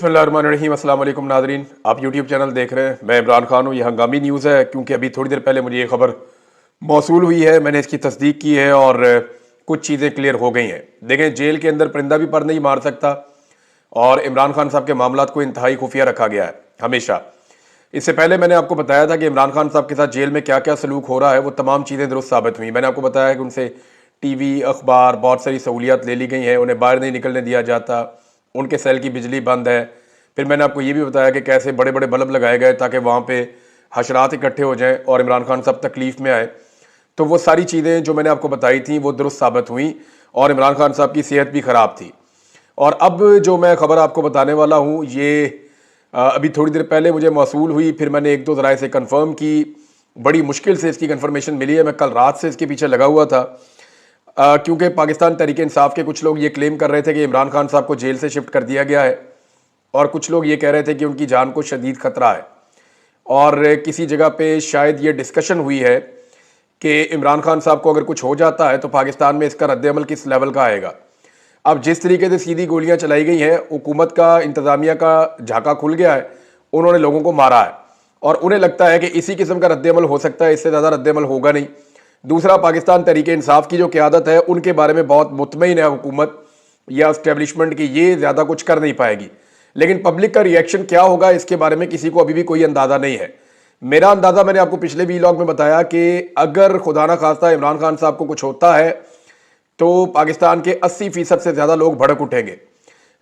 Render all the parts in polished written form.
बिस्मिल्लाहिर्रहमानिर्रहीम, अस्सलाम वालेकुम नाज़रीन। आप यूट्यूब चैनल देख रहे हैं, मैं इमरान खान हूँ। ये हंगामी न्यूज़ है क्योंकि अभी थोड़ी देर पहले मुझे ये खबर मौसूल हुई है, मैंने इसकी तस्दीक की है और कुछ चीज़ें क्लियर हो गई हैं। देखें, जेल के अंदर परिंदा भी पर नहीं मार सकता और इमरान खान साहब के मामलात को इंतहाई खुफिया रखा गया है हमेशा। इससे पहले मैंने आपको बताया था कि इमरान खान साहब के साथ जेल में क्या क्या सलूक हो रहा है, वो तमाम चीज़ें दुरुस्त साबित हुई। मैंने आपको बताया कि उनसे टीवी, अखबार, बहुत सारी सहूलियात ले ली गई हैं, उन्हें बाहर नहीं निकलने दिया जाता, उनके सेल की बिजली बंद है। फिर मैंने आपको ये भी बताया कि कैसे बड़े बड़े बल्ब लगाए गए ताकि वहाँ पे हशरात इकट्ठे हो जाएं और इमरान खान साहब तकलीफ़ में आए। तो वो सारी चीज़ें जो मैंने आपको बताई थी वो दुरुस्त साबित हुई और इमरान खान साहब की सेहत भी ख़राब थी। और अब जो मैं ख़बर आपको बताने वाला हूँ ये अभी थोड़ी देर पहले मुझे मौसूल हुई, फिर मैंने एक दो ज़राए से कंफर्म की। बड़ी मुश्किल से इसकी कंफर्मेशन मिली है, मैं कल रात से इसके पीछे लगा हुआ था क्योंकि पाकिस्तान तहरीक-ए-इंसाफ के कुछ लोग ये क्लेम कर रहे थे कि इमरान खान साहब को जेल से शिफ्ट कर दिया गया है और कुछ लोग ये कह रहे थे कि उनकी जान को शदीद खतरा है। और किसी जगह पे शायद ये डिस्कशन हुई है कि इमरान खान साहब को अगर कुछ हो जाता है तो पाकिस्तान में इसका रद्द-ए-अमल किस लेवल का आएगा। अब जिस तरीके से सीधी गोलियां चलाई गई हैं, हुकूमत का, इंतज़ामिया का झाका खुल गया है, उन्होंने लोगों को मारा है और उन्हें लगता है कि इसी किस्म का रद्द-ए-अमल हो सकता है, इससे ज़्यादा रद्द-ए-अमल होगा नहीं। दूसरा, पाकिस्तान तहरीक-ए-इंसाफ की जो क़यादत है उनके बारे में बहुत मुतमईन है हुकूमत या इस्टेब्लिशमेंट की, ये ज़्यादा कुछ कर नहीं पाएगी। लेकिन पब्लिक का रिएक्शन क्या होगा इसके बारे में किसी को अभी भी कोई अंदाज़ा नहीं है। मेरा अंदाज़ा मैंने आपको पिछले वीलॉग में बताया कि अगर खुदा ना खास्ता इमरान खान साहब को कुछ होता है तो पाकिस्तान के 80% से ज़्यादा लोग भड़क उठेंगे।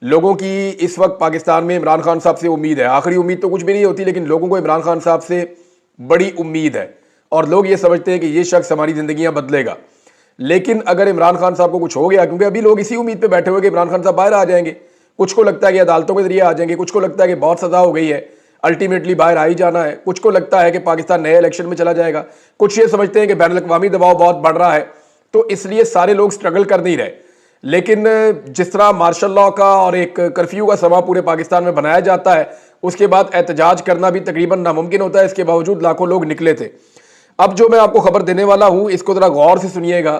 लोगों की इस वक्त पाकिस्तान में इमरान खान साहब से उम्मीद है। आखिरी उम्मीद तो कुछ भी नहीं होती, लेकिन लोगों को इमरान खान साहब से बड़ी उम्मीद है और लोग ये समझते हैं कि ये शख्स हमारी ज़िंदगियाँ बदलेगा। लेकिन अगर इमरान खान साहब को कुछ हो गया, क्योंकि अभी लोग इसी उम्मीद पर बैठे हुए कि इमरान खान साहब बाहर आ जाएंगे, कुछ को लगता है कि अदालतों के जरिए आ जाएंगे, कुछ को लगता है कि बहुत सज़ा हो गई है, अल्टीमेटली बाहर आ ही जाना है, कुछ को लगता है कि पाकिस्तान नए इलेक्शन में चला जाएगा, कुछ ये समझते हैं कि बैनुल अक़वामी दबाव बहुत बढ़ रहा है, तो इसलिए सारे लोग स्ट्रगल कर नहीं रहे। लेकिन जिस तरह मार्शल लॉ का और एक कर्फ्यू का समा पूरे पाकिस्तान में बनाया जाता है, उसके बाद एहतजाज करना भी तकरीबन नामुमकिन होता है। इसके बावजूद लाखों लोग निकले थे। अब जो मैं आपको खबर देने वाला हूं इसको जरा गौर से सुनिएगा।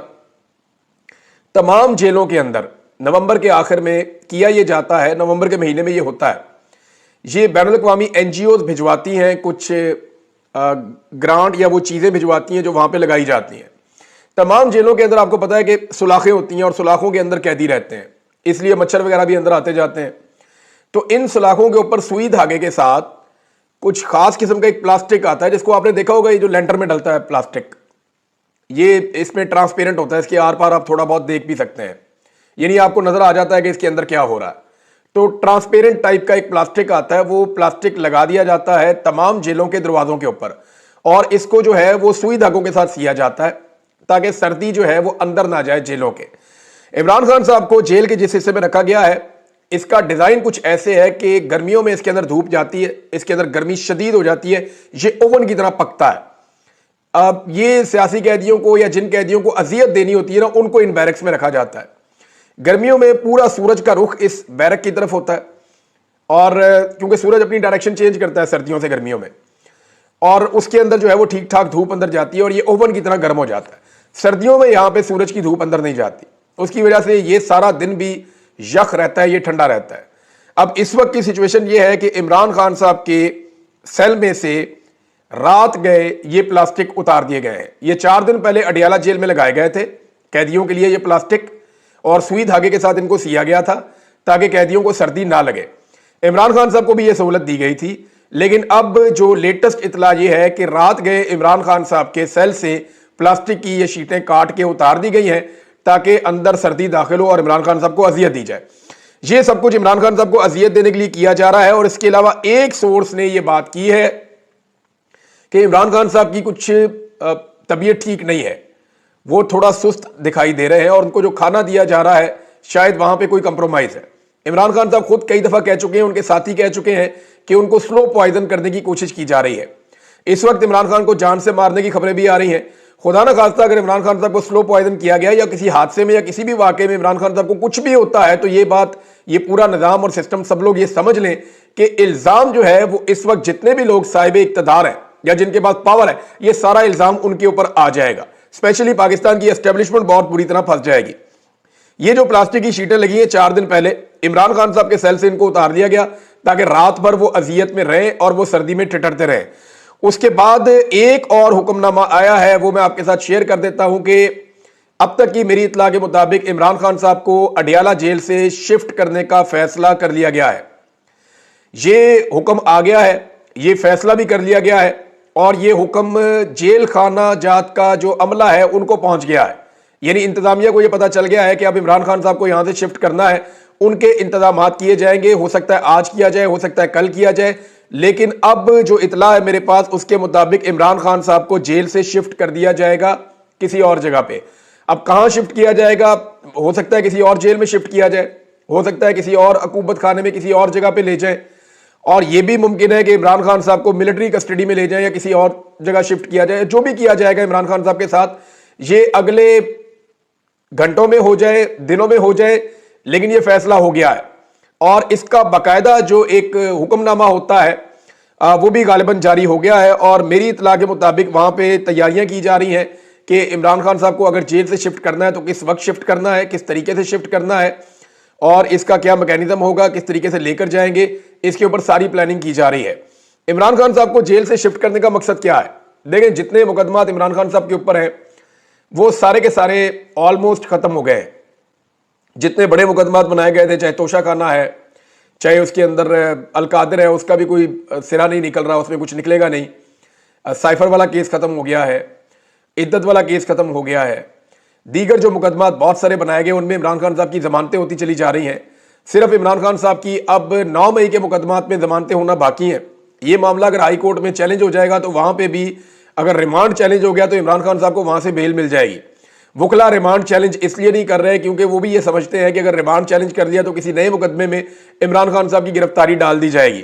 तमाम जेलों के अंदर नवंबर के आखिर में किया यह जाता है, नवंबर के महीने में यह होता है, ये बैनुल अक़वामी NGOs भिजवाती हैं कुछ ग्रांट या वो चीज़ें भिजवाती हैं जो वहाँ पे लगाई जाती हैं। तमाम जेलों के अंदर आपको पता है कि सुलाखें होती हैं और सुलाखों के अंदर कैदी रहते हैं, इसलिए मच्छर वगैरह भी अंदर आते जाते हैं। तो इन सुलाखों के ऊपर सुई धागे के साथ कुछ खास किस्म का एक प्लास्टिक आता है, जिसको आपने देखा होगा, ये जो लेंटर में डलता है प्लास्टिक, ये इसमें ट्रांसपेरेंट होता है, इसके आर पार आप थोड़ा बहुत देख भी सकते हैं, यानी आपको नजर आ जाता है कि इसके अंदर क्या हो रहा है। तो ट्रांसपेरेंट टाइप का एक प्लास्टिक आता है, वो प्लास्टिक लगा दिया जाता है तमाम जेलों के दरवाजों के ऊपर और इसको जो है वो सुई धागों के साथ सिया जाता है ताकि सर्दी जो है वो अंदर ना जाए जेलों के। इमरान खान साहब को जेल के जिस हिस्से में रखा गया है, इसका डिजाइन कुछ ऐसे है कि गर्मियों में इसके अंदर धूप जाती है, इसके अंदर गर्मी शदीद हो जाती है, ये ओवन की तरह पकता है। अब ये सियासी कैदियों को या जिन कैदियों को अजियत देनी होती है ना, उनको इन बैरक्स में रखा जाता है। गर्मियों में पूरा सूरज का रुख इस बैरक की तरफ होता है और क्योंकि सूरज अपनी डायरेक्शन चेंज करता है सर्दियों से गर्मियों में, और उसके अंदर जो है वो ठीक ठाक धूप अंदर जाती है और ये ओवन की तरह गर्म हो जाता है। सर्दियों में यहां पे सूरज की धूप अंदर नहीं जाती, उसकी वजह से ये सारा दिन भी यख रहता है, ये ठंडा रहता है। अब इस वक्त की सिचुएशन ये है कि इमरान खान साहब के सेल में से रात गए ये प्लास्टिक उतार दिए गए हैं। ये 4 दिन पहले अडियाला जेल में लगाए गए थे कैदियों के लिए ये प्लास्टिक, और सुई धागे के साथ इनको सिया गया था ताकि कैदियों को सर्दी ना लगे। इमरान खान साहब को भी यह सहूलत दी गई थी, लेकिन अब जो लेटेस्ट इतला यह है कि रात गए इमरान खान साहब के सेल से प्लास्टिक की ये शीटें काट के उतार दी गई हैं ताकि अंदर सर्दी दाखिल हो और इमरान खान साहब को अजियत दी जाए। ये सब कुछ इमरान खान साहब को अजियत देने के लिए किया जा रहा है। और इसके अलावा एक सोर्स ने यह बात की है कि इमरान खान साहब की कुछ तबीयत ठीक नहीं है, वो थोड़ा सुस्त दिखाई दे रहे हैं और उनको जो खाना दिया जा रहा है शायद वहां पे कोई कंप्रोमाइज है। इमरान खान साहब खुद कई दफा कह चुके हैं, उनके साथी कह चुके हैं कि उनको स्लो पॉइजन करने की कोशिश की जा रही है। इस वक्त इमरान खान को जान से मारने की खबरें भी आ रही हैं। खुदा ना खास्ता अगर इमरान खान साहब को स्लो पॉइजन किया गया या किसी हादसे में या किसी भी वाकये में इमरान खान साहब को कुछ भी होता है, तो ये बात, ये पूरा निजाम और सिस्टम, सब लोग ये समझ लें कि इल्जाम जो है वो इस वक्त जितने भी लोग साहिब इक्तदार हैं या जिनके पास पावर है, ये सारा इल्जाम उनके ऊपर आ जाएगा। स्पेशली पाकिस्तान की एस्टेब्लिशमेंट बहुत बुरी तरह फंस जाएगी। ये जो प्लास्टिक की शीटें लगी हैं 4 दिन पहले, इमरान खान साहब के सेल से इनको उतार दिया गया ताकि रात भर वो अजियत में रहें और वो सर्दी में ठिठरते रहें। उसके बाद एक और हुक्मनामा आया है, वो मैं आपके साथ शेयर कर देता हूं कि अब तक की मेरी इत्तला के मुताबिक इमरान खान साहब को अडियाला जेल से शिफ्ट करने का फैसला कर लिया गया है। ये हुक्म आ गया है, ये फैसला भी कर लिया गया है और ये हुक्म जेल खाना जात का जो अमला है उनको पहुंच गया है। यानी इंतजामिया को ये पता चल गया है कि अब इमरान खान साहब को यहां से शिफ्ट करना है, उनके इंतजामात किए जाएंगे। हो सकता है आज किया जाए, हो सकता है कल किया जाए, लेकिन अब जो इतला है मेरे पास उसके मुताबिक इमरान खान साहब को जेल से शिफ्ट कर दिया जाएगा किसी और जगह पे। अब कहां शिफ्ट किया जाएगा, हो सकता है किसी और जेल में शिफ्ट किया जाए, हो सकता है किसी और अकूबत खाने में किसी और जगह पे ले जाए, और यह भी मुमकिन है कि इमरान खान साहब को मिलिट्री कस्टडी में ले जाए या किसी और जगह शिफ्ट किया जाए। जो भी किया जाएगा इमरान खान साहब के साथ, ये अगले घंटों में हो जाए, दिनों में हो जाए, लेकिन यह फैसला हो गया है। और इसका बाकायदा जो एक हुक्मनामा होता है वो भी गालिबन जारी हो गया है। और मेरी इत्तला के मुताबिक वहां पे तैयारियां की जा रही हैं कि इमरान खान साहब को अगर जेल से शिफ्ट करना है तो किस वक्त शिफ्ट करना है, किस तरीके से शिफ्ट करना है और इसका क्या मैकेनिज्म होगा, किस तरीके से लेकर जाएंगे, इसके ऊपर सारी प्लानिंग की जा रही है। इमरान खान साहब को जेल से शिफ्ट करने का मकसद क्या है? देखें, जितने मुकदमात इमरान खान साहब के ऊपर हैं वो सारे के सारे ऑलमोस्ट खत्म हो गए। जितने बड़े मुकदमात बनाए गए थे, चाहे तोशा खाना है, चाहे उसके अंदर अलकादिर है, उसका भी कोई सिरा नहीं निकल रहा, उसमें कुछ निकलेगा नहीं। साइफर वाला केस खत्म हो गया है, इद्दत वाला केस खत्म हो गया है। दीगर जो मुकदमात बहुत सारे बनाए गए उनमें इमरान खान साहब की जमानतें होती चली जा रही हैं। सिर्फ इमरान खान साहब की अब 9 मई के मुकदमात में जमानतें होना बाकी हैं। ये मामला अगर हाई कोर्ट में चैलेंज हो जाएगा तो वहां पे भी अगर रिमांड चैलेंज हो गया तो इमरान खान साहब को वहां से बेल मिल जाएगी। वकला रिमांड चैलेंज इसलिए नहीं कर रहे क्योंकि वो भी ये समझते हैं कि अगर रिमांड चैलेंज कर लिया तो किसी नए मुकदमे में इमरान खान साहब की गिरफ्तारी डाल दी जाएगी।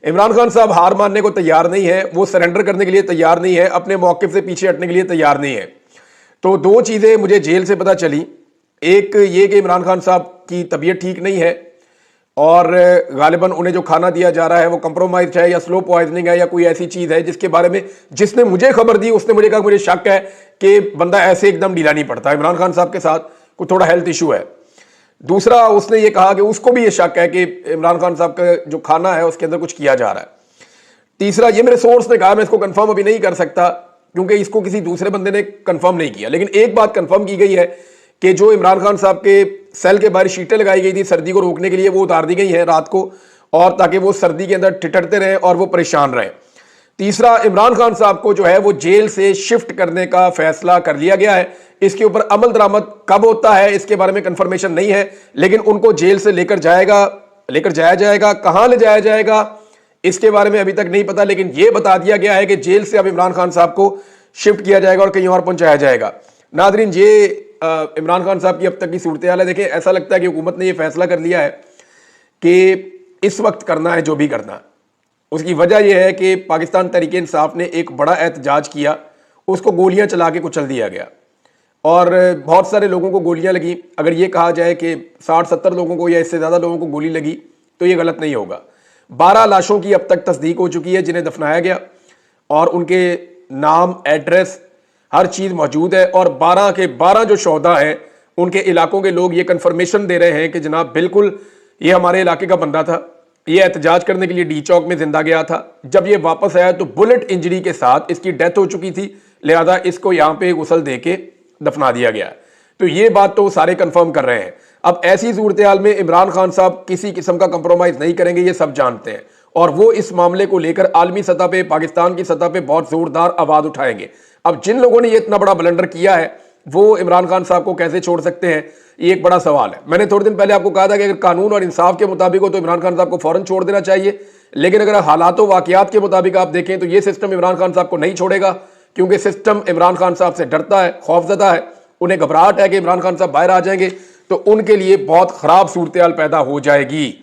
इमरान खान साहब हार मानने को तैयार नहीं है, वो सरेंडर करने के लिए तैयार नहीं है, अपने मौक़िफ़ से पीछे हटने के लिए तैयार नहीं है। तो दो चीज़ें मुझे जेल से पता चली, एक ये कि इमरान खान साहब की तबीयत ठीक नहीं है और गालिबन उन्हें जो खाना दिया जा रहा है वो कंप्रोमाइज है या स्लो पॉइजनिंग है या कोई ऐसी चीज़ है जिसके बारे में जिसने मुझे खबर दी उसने मुझे कहा मुझे शक है कि बंदा ऐसे एकदम ढीला नहीं पड़ता, इमरान खान साहब के साथ कुछ थोड़ा हेल्थ इशू है। दूसरा, उसने ये कहा कि उसको भी ये शक है कि इमरान खान साहब का जो खाना है उसके अंदर कुछ किया जा रहा है। तीसरा, ये मेरे सोर्स ने कहा, मैं इसको कंफर्म अभी नहीं कर सकता क्योंकि इसको किसी दूसरे बंदे ने कंफर्म नहीं किया, लेकिन एक बात कंफर्म की गई है कि जो इमरान खान साहब के सेल के बाहर शीटें लगाई गई थी सर्दी को रोकने के लिए वो उतार दी गई हैं रात को, और ताकि वो सर्दी के अंदर ठिठरते रहें और वो परेशान रहें। तीसरा, इमरान खान साहब को जो है वो जेल से शिफ्ट करने का फैसला कर लिया गया है। इसके ऊपर अमल दरामद कब होता है इसके बारे में कंफर्मेशन नहीं है, लेकिन उनको जेल से लेकर जाया जाएगा। कहां ले जाया जाएगा इसके बारे में अभी तक नहीं पता, लेकिन यह बता दिया गया है कि जेल से अब इमरान खान साहब को शिफ्ट किया जाएगा और कहीं और पहुंचाया जाएगा। नादरीन, ये इमरान खान साहब की अब तक की सूरत हाल है। देखिए, ऐसा लगता है कि हुकूमत ने यह फैसला कर लिया है कि इस वक्त करना है जो भी करना है। उसकी वजह यह है कि पाकिस्तान तहरीक इंसाफ ने एक बड़ा एहतजाज किया, उसको गोलियां चला के कुचल दिया गया और बहुत सारे लोगों को गोलियां लगी। अगर ये कहा जाए कि 60-70 लोगों को या इससे ज़्यादा लोगों को गोली लगी तो ये गलत नहीं होगा। 12 लाशों की अब तक तस्दीक हो चुकी है जिन्हें दफनाया गया और उनके नाम, एड्रेस, हर चीज़ मौजूद है। और 12 के 12 जो शोहदा हैं उनके इलाकों के लोग ये कन्फर्मेशन दे रहे हैं कि जनाब बिल्कुल ये हमारे इलाके का बंदा था, ये एहतजाज करने के लिए डी चौक में जिंदा गया था। जब ये वापस आया तो बुलेट इंजरी के साथ इसकी डेथ हो चुकी थी, लिहाजा इसको यहाँ पे गुसल दे के दफना दिया गया। तो ये बात तो सारे कंफर्म कर रहे हैं। अब ऐसी सूरत हाल में इमरान खान साहब किसी किस्म का कंप्रोमाइज नहीं करेंगे, ये सब जानते हैं, और वो इस मामले को लेकर आलमी सतह पे, पाकिस्तान की सतह पे बहुत जोरदार आवाज उठाएंगे। अब जिन लोगों ने ये इतना बड़ा ब्लंडर किया है वो इमरान खान साहब को कैसे छोड़ सकते हैं, ये एक बड़ा सवाल है। मैंने थोड़े दिन पहले आपको कहा था कि अगर कानून और इंसाफ के मुताबिक हो तो इमरान खान साहब को फौरन छोड़ देना चाहिए, लेकिन अगर हालातों वाकयात के मुताबिक आप देखें तो ये सिस्टम इमरान खान साहब को नहीं छोड़ेगा, क्योंकि सिस्टम इमरान खान साहब से डरता है, खौफजदा है, उन्हें घबराहट है कि इमरान खान साहब बाहर आ जाएंगे तो उनके लिए बहुत खराब सूरत हाल पैदा हो जाएगी।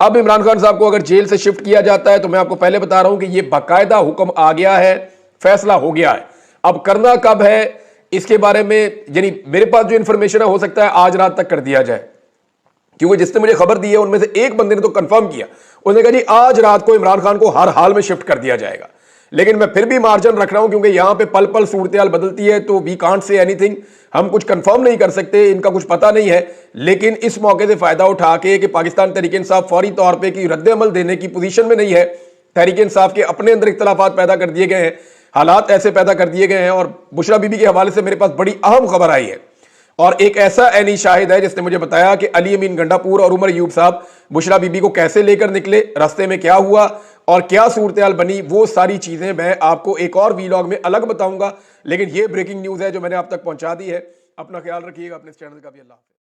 अब इमरान खान साहब को अगर जेल से शिफ्ट किया जाता है तो मैं आपको पहले बता रहा हूं कि यह बाकायदा हुक्म आ गया है, फैसला हो गया है। अब करना कब है इसके बारे में, यानी मेरे पास जो इंफॉर्मेशन है हो सकता है आज रात तक कर दिया जाए, क्योंकि जिसने मुझे खबर दी है उनमें से एक बंदे ने तो कंफर्म किया, उसने कहा जी आज रात को इमरान खान को हर हाल में शिफ्ट कर दिया जाएगा। लेकिन मैं फिर भी मार्जिन रख रहा हूं क्योंकि यहां पे पल पल सूरत बदलती है, तो वी कांट से एनीथिंग, हम कुछ कंफर्म नहीं कर सकते, इनका कुछ पता नहीं है। लेकिन इस मौके से फायदा उठा के कि पाकिस्तान तहरीक इंसाफ फौरी तौर पर की रद्द अमल देने की पोजीशन में नहीं है, तहरीक इंसाफ के अपने अंदर इख्तलाफात पैदा कर दिए गए हैं, हालात ऐसे पैदा कर दिए गए हैं। और बुशरा बीबी के हवाले से मेरे पास बड़ी अहम खबर आई है और एक ऐसा ऐनी शाहिद है जिसने मुझे बताया कि अली अमीन गंडापुर और उमर यूब साहब बुशरा बीबी को कैसे लेकर निकले, रास्ते में क्या हुआ और क्या सूरत बनी, वो सारी चीजें मैं आपको एक और वीलॉग में अलग बताऊंगा। लेकिन ये ब्रेकिंग न्यूज है जो मैंने आप तक पहुंचा दी है। अपना ख्याल रखिएगा, अपने इस चैनल का भी। अल्लाह।